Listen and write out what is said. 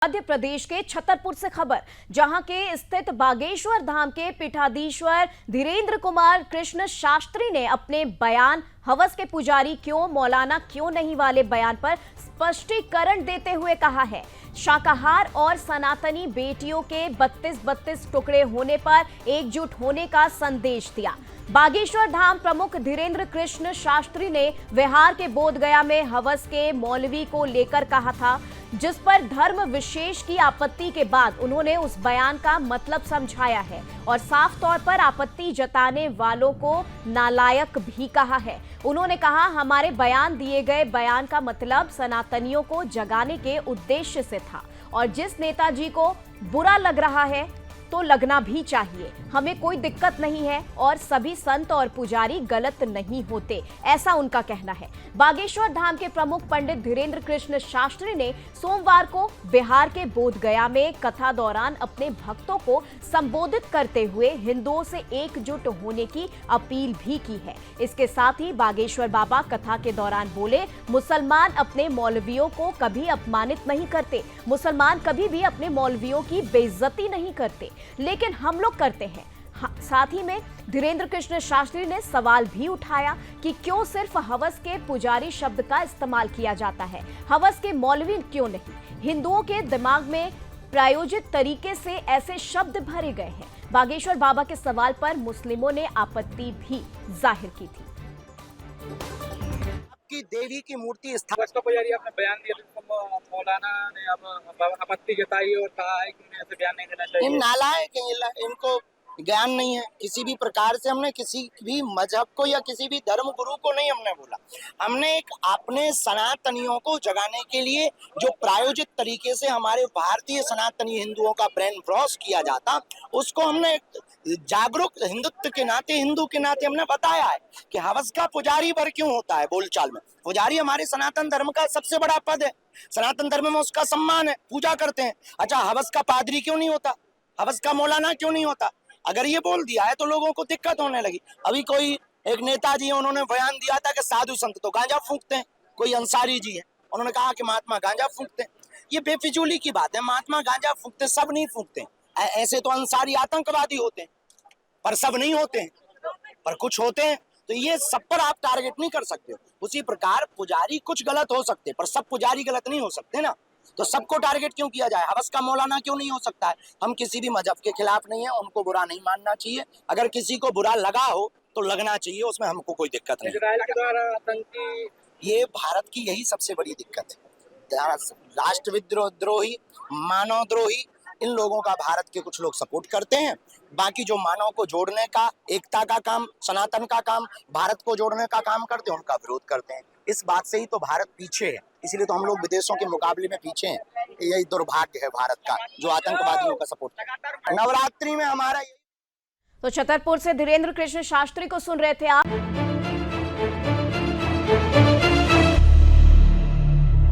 मध्य प्रदेश के छतरपुर से खबर, जहां के स्थित बागेश्वर धाम के पीठाधीश्वर धीरेन्द्र कुमार कृष्ण शास्त्री ने अपने बयान हवस के पुजारी क्यों मौलाना क्यों नहीं वाले बयान पर स्पष्टीकरण देते हुए कहा है। शाकाहार और सनातनी बेटियों के 32-32 टुकड़े होने पर एकजुट होने का संदेश दिया। बागेश्वर धाम प्रमुख धीरेन्द्र कृष्ण शास्त्री ने बिहार के बोधगया में हवस के मौलवी को लेकर कहा था, जिस पर धर्म विशेष की आपत्ति के बाद उन्होंने उस बयान का मतलब समझाया है और साफ तौर पर आपत्ति जताने वालों को नालायक भी कहा है। उन्होंने कहा, हमारे बयान दिए गए बयान का मतलब सनातनियों को जगाने के उद्देश्य से था और जिस नेताजी को बुरा लग रहा है तो लगना भी चाहिए। हमें कोई दिक्कत नहीं है और सभी संत और पुजारी गलत नहीं होते, ऐसा उनका कहना है। बागेश्वर धाम के प्रमुख पंडित धीरेन्द्र कृष्ण शास्त्री ने सोमवार को बिहार के बोधगया में कथा दौरान अपने भक्तों को संबोधित करते हुए हिंदुओं से एकजुट होने की अपील भी की है। इसके साथ ही बागेश्वर बाबा कथा के दौरान बोले, मुसलमान अपने मौलवियों को कभी अपमानित नहीं करते, मुसलमान कभी भी अपने मौलवियों की बेइज्जती नहीं करते, लेकिन हम लोग करते हैं। साथ ही में धीरेन्द्र कृष्ण शास्त्री ने सवाल भी उठाया कि क्यों सिर्फ हवस के पुजारी शब्द का इस्तेमाल किया जाता है, हवस के मौलवी क्यों नहीं। हिंदुओं के दिमाग में प्रायोजित तरीके से ऐसे शब्द भरे गए हैं। बागेश्वर बाबा के सवाल पर मुस्लिमों ने आपत्ति भी जाहिर की थी। की देवी की मूर्ति बसपा पुजारी आपने बयान दिया, तो मौलाना ने अब आपत्ति जताई और कहा है कि उन्हें ऐसे बयान नहीं देना चाहिए। नालायक हैं, इनको ज्ञान नहीं है किसी भी प्रकार से। हमने किसी भी मजहब को या किसी भी धर्म गुरु को नहीं हमने बोला, हमने एक अपने सनातनियों को जगाने के लिए जो प्रायोजित तरीके से हमारे भारतीय सनातनी हिंदुओं का ब्रेन वॉश किया जाता, उसको हमने जागरूक हिंदुत्व के नाते, हिंदू के नाते हमने बताया है कि हवस का पुजारी पर क्यों होता है। बोलचाल में पुजारी हमारे सनातन धर्म का सबसे बड़ा पद है, सनातन धर्म में उसका सम्मान है, पूजा करते हैं। अच्छा, हवस का पादरी क्यों नहीं होता, हवस का मौलाना क्यों नहीं होता? अगर ये बोल दिया है तो लोगों को दिक्कत होने लगी। अभी कोई एक नेताजी है, उन्होंने बयान दिया था कि साधु संत तो गांजा फूंकते हैं। कोई अंसारी जी है, उन्होंने कहा कि महात्मा गांजा फूंकते हैं। ये बेफिजूली की बात है, महात्मा गांजा फूंकते, सब नहीं फूंकते। ऐसे तो अंसारी आतंकवादी होते हैं, पर सब नहीं होते हैं, पर कुछ होते हैं। तो ये सब पर आप टारगेट नहीं कर सकते। उसी प्रकार पुजारी कुछ गलत हो सकते, पर सब पुजारी गलत नहीं हो सकते ना। तो सबको टारगेट क्यों किया जाए? हवस का मौलाना क्यों नहीं हो सकता है? हम किसी भी मजहब के खिलाफ नहीं है, उनको बुरा नहीं मानना चाहिए। अगर किसी को बुरा लगा हो तो लगना चाहिए, उसमें हमको कोई दिक्कत नहीं। इजराइल के द्वारा आतंकी, ये भारत की यही सबसे बड़ी दिक्कत है। राष्ट्र विद्रोही, मानव द्रोही, इन लोगों का भारत के कुछ लोग सपोर्ट करते हैं। बाकी जो मानव को जोड़ने का, एकता का काम, सनातन का काम, भारत को जोड़ने का काम करते हैं, उनका विरोध करते हैं। इस बात से ही तो भारत पीछे है, इसीलिए तो हम लोग विदेशों के मुकाबले में पीछे हैं। यही दुर्भाग्य है भारत का, जो आतंकवादियों का सपोर्ट करता है। नवरात्रि में हमारा तो छतरपुर से धीरेन्द्र कृष्ण शास्त्री को सुन रहे थे आप।